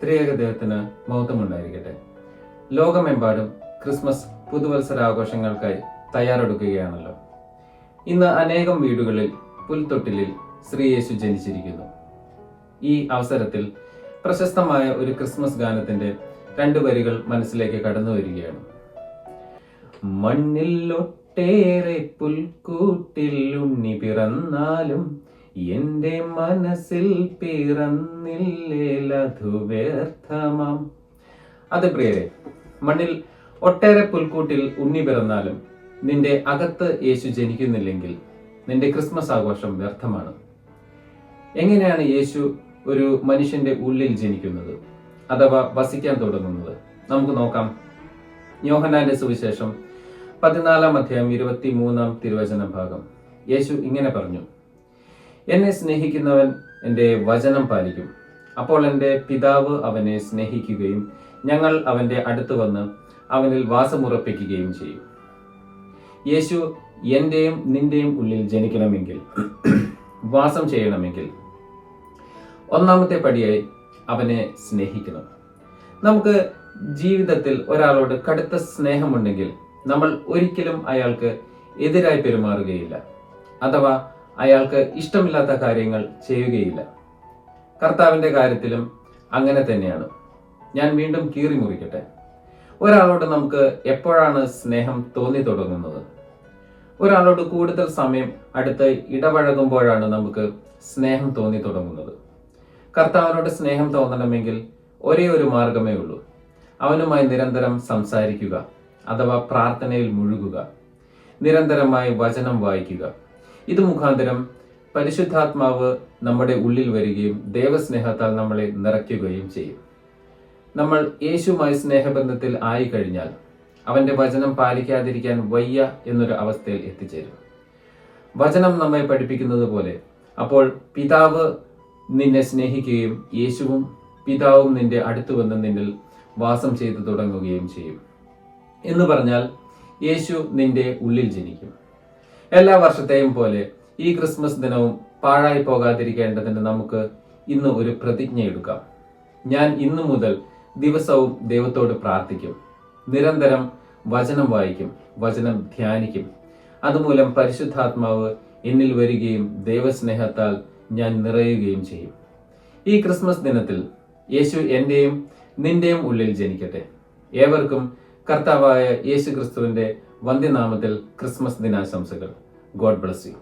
ത്രിയേക ദൈവത്തിന് മഹത്വമുണ്ടായിരിക്കട്ടെ. ലോകമെമ്പാടും ക്രിസ്മസ് പുതുവത്സരാഘോഷങ്ങൾക്കായി തയ്യാറെടുക്കുകയാണല്ലോ. ഇന്ന് അനേകം വീടുകളിൽ പുൽത്തൊട്ടിലിൽ ശ്രീയേശു ജനിച്ചിരിക്കുന്നു. ഈ അവസരത്തിൽ പ്രശസ്തമായ ഒരു ക്രിസ്മസ് ഗാനത്തിന്റെ 2 വരികൾ മനസ്സിലേക്ക് കടന്നു വരികയാണ്. മണ്ണിൽ ഒട്ടേറെ പുൽക്കൂട്ടിൽ ഉണ്ണി പിറന്നാലും എന്റെ മനസ്സിൽ പിറന്നില്ലേലതു വ്യർത്ഥമാം. അത് പ്രിയരെ, മണ്ണിൽ ഒട്ടേറെ പുൽക്കൂട്ടിൽ ഉണ്ണി പിറന്നാലും നിന്റെ അകത്ത് യേശു ജനിക്കുന്നില്ലെങ്കിൽ നിന്റെ ക്രിസ്മസ് ആഘോഷം വ്യർത്ഥമാണ്. എങ്ങനെയാണ് യേശു ഒരു മനുഷ്യന്റെ ഉള്ളിൽ ജനിക്കുന്നത് അഥവാ വസിക്കാൻ തുടങ്ങുന്നത്? നമുക്ക് നോക്കാം. യോഹന്നാന്റെ സുവിശേഷം 14-ാം അധ്യായം 23-ാം തിരുവചന ഭാഗം. യേശു ഇങ്ങനെ പറഞ്ഞു: എന്നെ സ്നേഹിക്കുന്നവൻ എൻ്റെ വചനം പാലിക്കും. അപ്പോൾ എൻ്റെ പിതാവ് അവനെ സ്നേഹിക്കുകയും ഞങ്ങൾ അവൻ്റെ അടുത്ത് വന്ന് അവനിൽ വാസമുറപ്പിക്കുകയും ചെയ്യും. യേശു എന്റെയും നിന്റെയും ഉള്ളിൽ ജനിക്കണമെങ്കിൽ, വാസം ചെയ്യണമെങ്കിൽ ഒന്നാമത്തെ പടിയായി അവനെ സ്നേഹിക്കണം. നമുക്ക് ജീവിതത്തിൽ ഒരാളോട് കടുത്ത സ്നേഹമുണ്ടെങ്കിൽ നമ്മൾ ഒരിക്കലും അയാൾക്ക് എതിരായി പെരുമാറുകയില്ല, അഥവാ അയാൾക്ക് ഇഷ്ടമില്ലാത്ത കാര്യങ്ങൾ ചെയ്യുകയില്ല. കർത്താവിന്റെ കാര്യത്തിലും അങ്ങനെ തന്നെയാണ്. ഞാൻ വീണ്ടും കീറി മുറിക്കട്ടെ. ഒരാളോട് നമുക്ക് എപ്പോഴാണ് സ്നേഹം തോന്നി തുടങ്ങുന്നത്? ഒരാളോട് കൂടുതൽ സമയം അടുത്ത് ഇടപഴകുമ്പോഴാണ് നമുക്ക് സ്നേഹം തോന്നി തുടങ്ങുന്നത്. കർത്താവിനോട് സ്നേഹം തോന്നണമെങ്കിൽ ഒരേ ഒരു മാർഗമേ ഉള്ളൂ. അവനുമായി നിരന്തരം സംസാരിക്കുക, അഥവാ പ്രാർത്ഥനയിൽ മുഴുകുക, നിരന്തരമായി വചനം വായിക്കുക. ഇത് മുഖാന്തരം പരിശുദ്ധാത്മാവ് നമ്മുടെ ഉള്ളിൽ വരികയും ദൈവസ്നേഹത്താൽ നമ്മളെ നിറയ്ക്കുകയും ചെയ്യും. നമ്മൾ യേശുവുമായി സ്നേഹബന്ധത്തിൽ ആയി കഴിഞ്ഞാൽ അവന്റെ വചനം പാലിക്കാതിരിക്കാൻ വയ്യ എന്നൊരു അവസ്ഥയിൽ എത്തിച്ചേരും. വചനം നമ്മെ പഠിപ്പിക്കുന്നത് പോലെ അപ്പോൾ പിതാവ് നിന്നെ സ്നേഹിക്കുകയും യേശുവും പിതാവും നിന്റെ അടുത്ത് വന്ന് നിന്നിൽ വാസം ചെയ്തു തുടങ്ങുകയും ചെയ്യും. എന്ന് പറഞ്ഞാൽ യേശു നിന്റെ ഉള്ളിൽ ജനിക്കും. എല്ലാ വർഷത്തെയും പോലെ ഈ ക്രിസ്മസ് ദിനവും പാഴായി പോകാതിരിക്കേണ്ടതിന് നമുക്ക് ഇന്ന് ഒരു പ്രതിജ്ഞ എടുക്കാം. ഞാൻ ഇന്നു മുതൽ ദിവസവും ദൈവത്തോട് പ്രാർത്ഥിക്കും, നിരന്തരം വചനം വായിക്കും, വചനം ധ്യാനിക്കും. അതുമൂലം പരിശുദ്ധാത്മാവ് എന്നിൽ വരികയും ദൈവസ്നേഹത്താൽ ഞാൻ നിറയുകയും ചെയ്യും. ഈ ക്രിസ്മസ് ദിനത്തിൽ യേശു എന്റെയും നിന്റെയും ഉള്ളിൽ ജനിക്കട്ടെ. ഏവർക്കും കർത്താവായ യേശു ക്രിസ്തുവിന്റെ വന്ധ്യനാമത്തിൽ ക്രിസ്മസ് ദിനാശംസകൾ. God bless U.